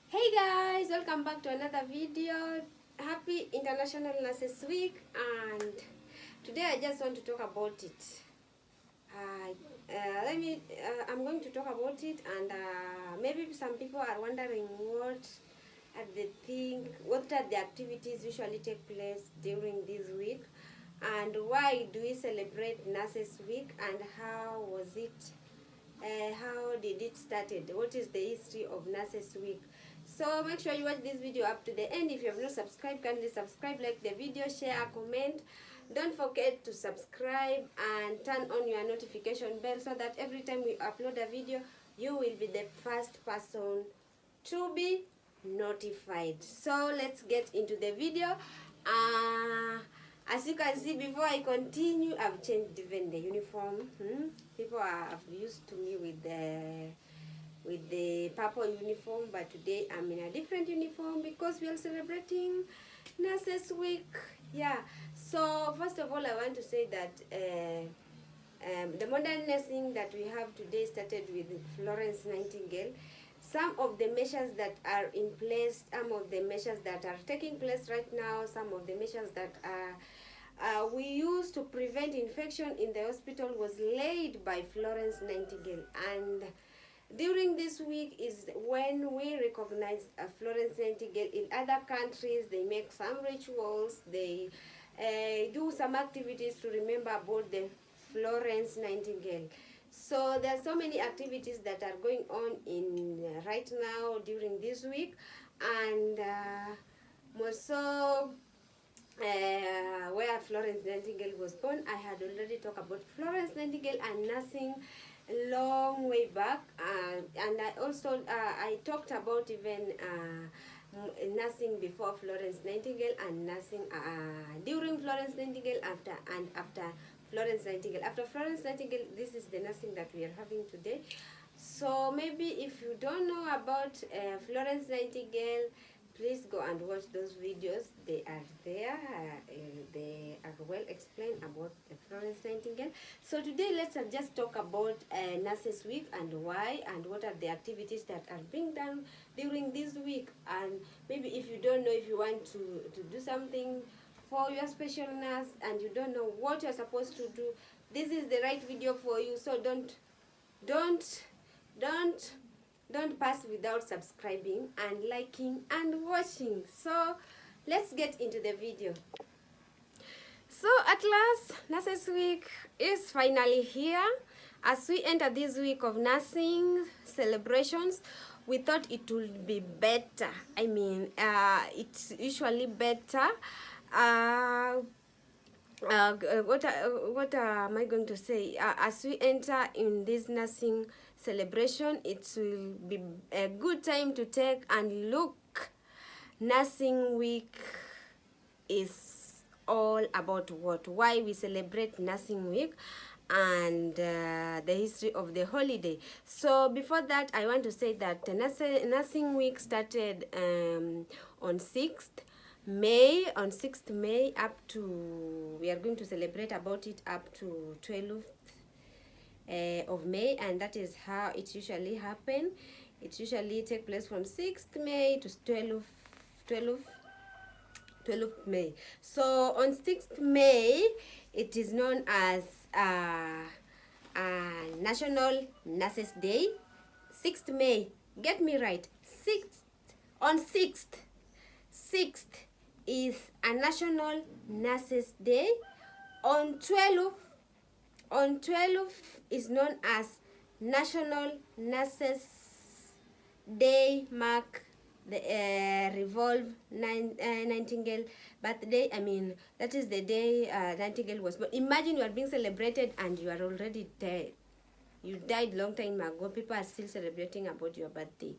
Hey guys, welcome back to another video. Happy International Nurses Week, and today I just want to talk about it. I'm going to talk about it, and maybe some people are wondering what are the activities usually take place during this week, and why do we celebrate Nurses Week, and how was it? How did it started? What is the history of Nurses Week? So make sure you watch this video up to the end. If you have not subscribed, kindly subscribe, like the video, share, comment. Don't forget to subscribe and turn on your notification bell so that every time we upload a video, you will be the first person to be notified. So let's get into the video. As you can see, before I continue, I've changed even the uniform. People are used to me with the purple uniform, but today I'm in a different uniform because we are celebrating Nurses Week. Yeah. So first of all, I want to say that the modern nursing that we have today started with Florence Nightingale. Some of the measures that are in place, some of the measures that are taking place right now, some of the measures that we used to prevent infection in the hospital was laid by Florence Nightingale. And during this week is when we recognize Florence Nightingale. In other countries, they make some rituals, they do some activities to remember about the Florence Nightingale. So there are so many activities that are going on in right now during this week, and more so where Florence Nightingale was born. I had already talked about Florence Nightingale and nursing a long way back, and I also I talked about even nursing before Florence Nightingale and nursing during Florence Nightingale after Florence Nightingale. After Florence Nightingale, this is the nursing that we are having today. So maybe if you don't know about Florence Nightingale, please go and watch those videos. They are there. They are well explained about Florence Nightingale. So today let's just talk about Nurses Week and why and what are the activities that are being done during this week. And maybe if you don't know, if you want to do something for your special nurse and you don't know what you're supposed to do, this is the right video for you. So don't don't don't pass without subscribing and liking and watching. So let's get into the video. So at last, Nurses Week is finally here. As we enter this week of nursing celebrations, we thought it would be better. I mean, it's usually better. What am I going to say? As we enter in this nursing celebration, it will be a good time to take and look. Nursing Week is all about what? Why we celebrate Nursing Week and the history of the holiday. So before that, I want to say that Nursing Week started on 6th May, up to, we are going to celebrate about it up to 12th of May, and that is how it usually happen. It usually take place from 6th May to 12th May. So on 6th May, it is known as National Nurses Day. 6th May, get me right, 6th, on 6th is a National Nurses Day. On 12th is known as National Nurses Day, mark the Revolve Nightingale birthday. I mean, that is the day Nightingale was born. Imagine you are being celebrated and you are already dead. You died long time ago. People are still celebrating about your birthday.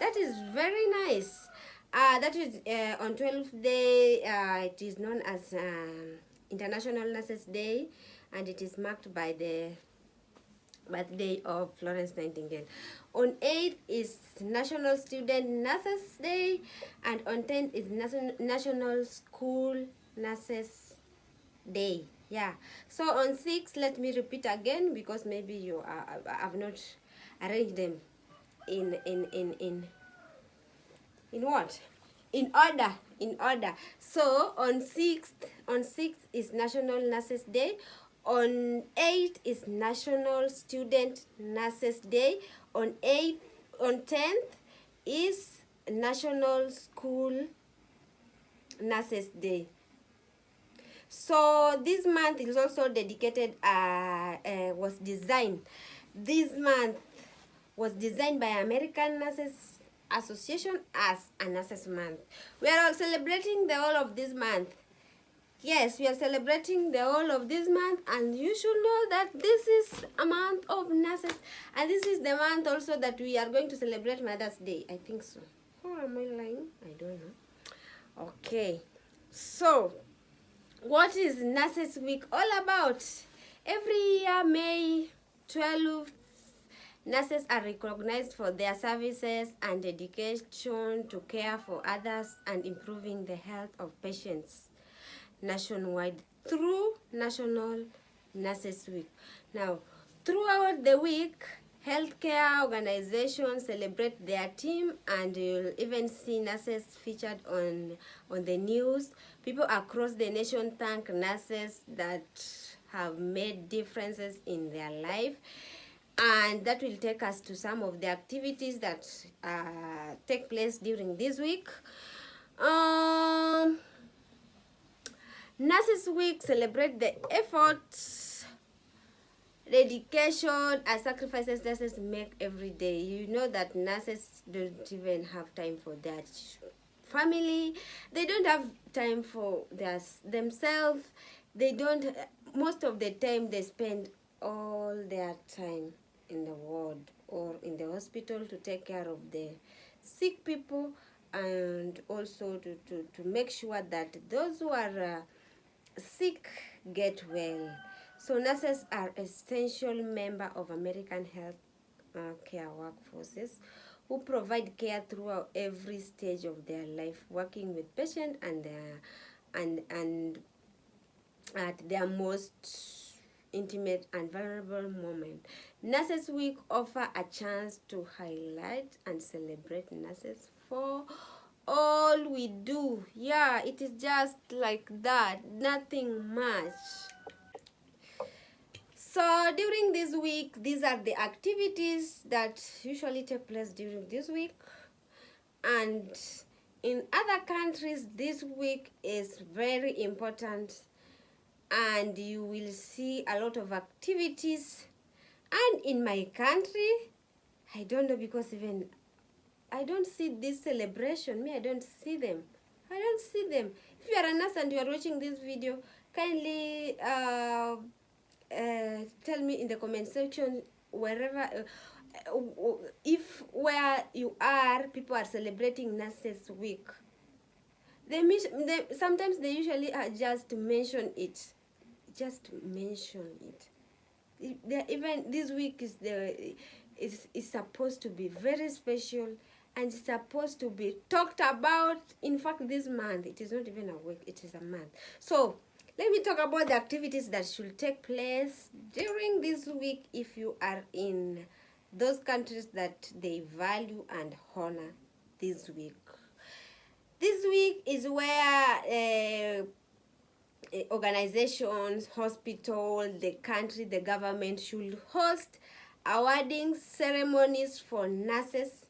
That is very nice. That is on 12th day. It is known as International Nurses Day, and it is marked by the birthday of Florence Nightingale. On 8th is National Student Nurses Day, and on 10th is National School Nurses Day. Yeah. So on 6th, let me repeat again because maybe you have not arranged them in in what? In order, in order. So on sixth is National Nurses Day. On 8th is National Student Nurses Day. On 10th is National School Nurses Day. So this month is also dedicated, this month was designed by American Nurses Association as a Nurses Month. We are all celebrating the whole of this month. Yes, we are celebrating the whole of this month, and you should know that this is a month of nurses, and this is the month also that we are going to celebrate Mother's Day. I think so. Or am I lying? I don't know. Okay, so what is Nurses Week all about? Every year, May 12th, nurses are recognized for their services and dedication to care for others and improving the health of patients nationwide through National Nurses Week. Now, throughout the week, healthcare organizations celebrate their team, and you'll even see nurses featured on the news. People across the nation thank nurses that have made differences in their life. And that will take us to some of the activities that take place during this week. Nurses Week celebrate the efforts, dedication, and sacrifices nurses make every day. You know that nurses don't even have time for their family. They don't have time for themselves. They don't. Most of the time, they spend all their time in the ward or in the hospital to take care of the sick people, and also to make sure that those who are sick get well. So nurses are essential member of American health care workforces who provide care throughout every stage of their life, working with patients and at their most intimate and vulnerable moment. Nurses Week offer a chance to highlight and celebrate nurses for all we do. Yeah, it is just like that, nothing much. So during this week, these are the activities that usually take place during this week. And in other countries, this week is very important, and you will see a lot of activities. And in my country, I don't know, because even I don't see this celebration. I don't see them. I don't see them. If you are a nurse and you are watching this video, kindly tell me in the comment section wherever, if where you are, people are celebrating Nurses Week. Sometimes they usually just mention it. Just mention it. Even this week is supposed to be very special, and it's supposed to be talked about. In fact, this month, it is not even a week, it is a month. So let me talk about the activities that should take place during this week if you are in those countries that they value and honor this week. This week is where organizations, hospital, the country, the government should host awarding ceremonies for nurses,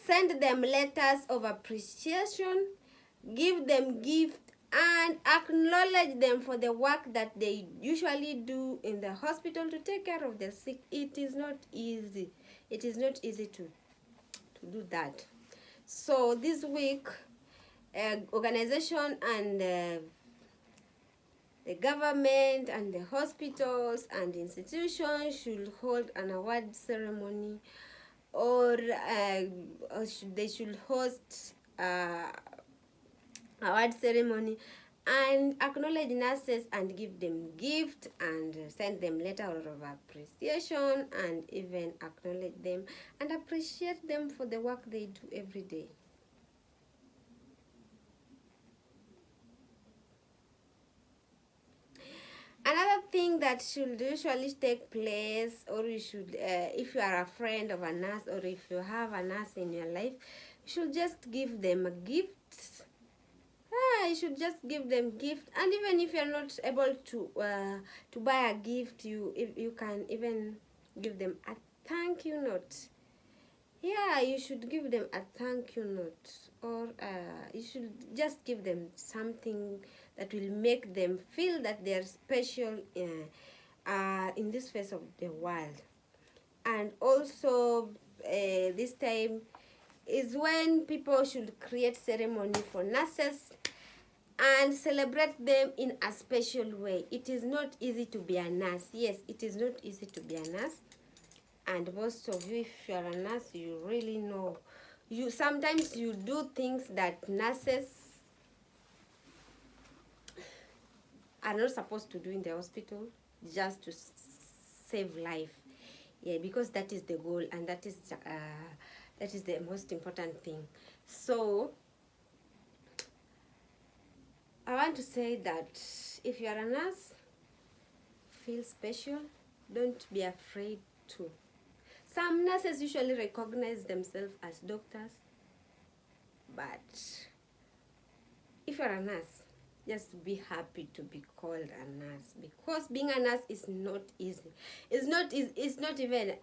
send them letters of appreciation, give them gifts, and acknowledge them for the work that they usually do in the hospital to take care of the sick. It is not easy. It is not easy to do that. So this week, organization and the government and the hospitals and institutions should hold an award ceremony, or they should host award ceremony and acknowledge nurses and give them gift and send them letter of appreciation, and even acknowledge them and appreciate them for the work they do every day. Another thing that should usually take place, or you should, if you are a friend of a nurse, or if you have a nurse in your life, you should just give them a gift. You should just give them gift, and even if you're not able to buy a gift, you can even give them a thank you note. Yeah, you should give them a thank you note, or you should just give them something that will make them feel that they are special in this phase of the world. And also, this time is when people should create ceremony for nurses and celebrate them in a special way. It is not easy to be a nurse. Yes, it is not easy to be a nurse. And most of you, if you are a nurse, you really know. You sometimes you do things that nurses are not supposed to do in the hospital, just to save life. Yeah, because that is the goal, and that is the most important thing. So I want to say that if you are a nurse, feel special. Don't be afraid to. Some nurses usually recognize themselves as doctors, but if you're a nurse, just be happy to be called a nurse, because being a nurse is not easy. It's not even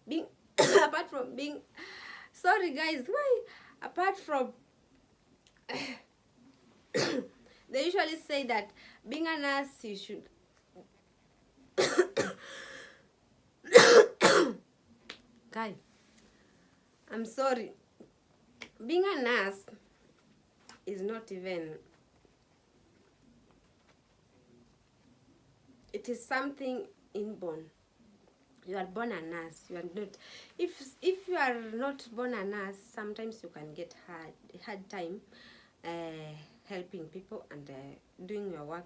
being apart from being, sorry guys, why, apart from they usually say that being a nurse, you should guys, I'm sorry, being a nurse is not even, it is something inborn. You are born a nurse. You are not, if you are not born a nurse, sometimes you can get hard time helping people and doing your work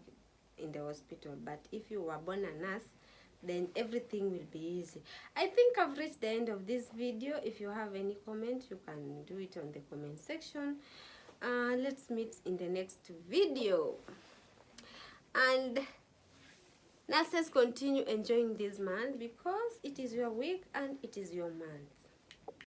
in the hospital. But if you were born a nurse, then everything will be easy. I think I've reached the end of this video. If you have any comment, you can do it on the comment section. Let's meet in the next video. And nurses, continue enjoying this month, because it is your week and it is your month.